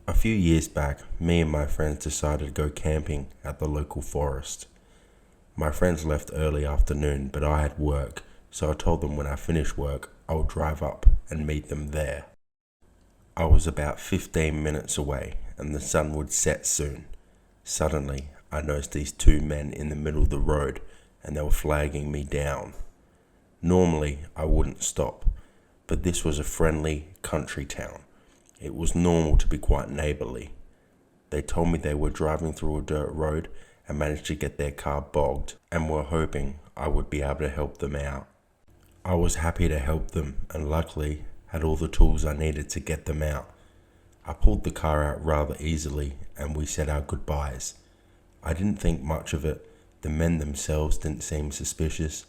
A few years back, me and my friends decided to go camping at the local forest. My friends left early afternoon, but I had work, so I told them when I finished work, I would drive up and meet them there. I was about 15 minutes away, and the sun would set soon. Suddenly, I noticed these two men in the middle of the road, and they were flagging me down. Normally, I wouldn't stop, but this was a friendly country town. It was normal to be quite neighbourly. They told me they were driving through a dirt road and managed to get their car bogged and were hoping I would be able to help them out. I was happy to help them and luckily had all the tools I needed to get them out. I pulled the car out rather easily and we said our goodbyes. I didn't think much of it. The men themselves didn't seem suspicious.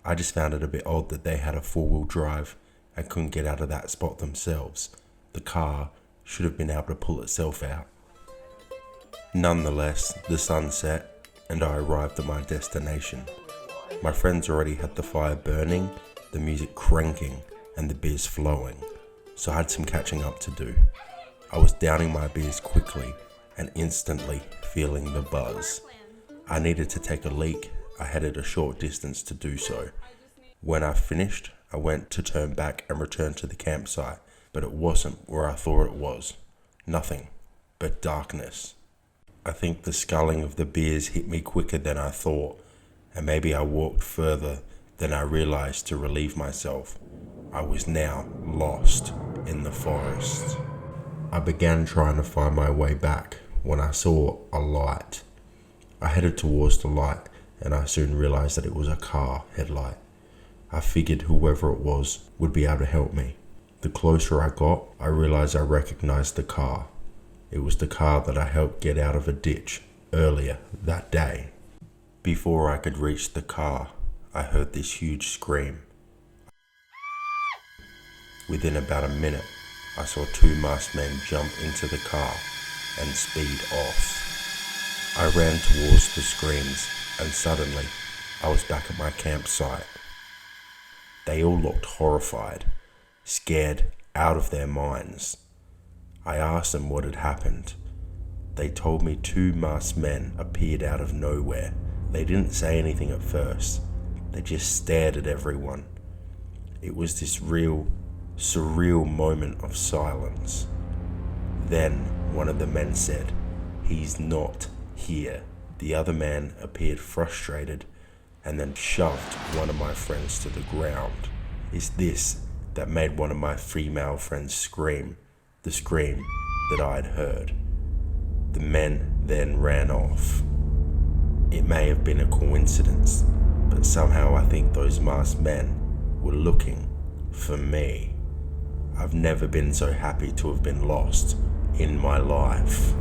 I just found it a bit odd that they had a four-wheel drive and couldn't get out of that spot themselves. The car should have been able to pull itself out. Nonetheless, the sun set and I arrived at my destination. My friends already had the fire burning, the music cranking and the beers flowing, so I had some catching up to do. I was downing my beers quickly and instantly feeling the buzz. I needed to take a leak. I headed a short distance to do so. When I finished, I went to turn back and return to the campsite, but it wasn't where I thought it was. Nothing but darkness. I think the sculling of the beers hit me quicker than I thought, and maybe I walked further than I realized to relieve myself. I was now lost in the forest. I began trying to find my way back when I saw a light. I headed towards the light and I soon realized that it was a car headlight. I figured whoever it was would be able to help me. The closer I got, I realized I recognized the car. It was the car that I helped get out of a ditch earlier that day. Before I could reach the car, I heard this huge scream. Within about a minute, I saw two masked men jump into the car and speed off. I ran towards the screams and suddenly I was back at my campsite. They all looked horrified, scared out of their minds. I asked them what had happened. They told me two masked men appeared out of nowhere. They didn't say anything at first. They just stared at everyone. It was this real, surreal moment of silence. Then one of the men said, "He's not here." The other man appeared frustrated and then shoved one of my friends to the ground. It's this that made one of my female friends scream, the scream that I'd heard. The men then ran off. It may have been a coincidence, but somehow I think those masked men were looking for me. I've never been so happy to have been lost in my life.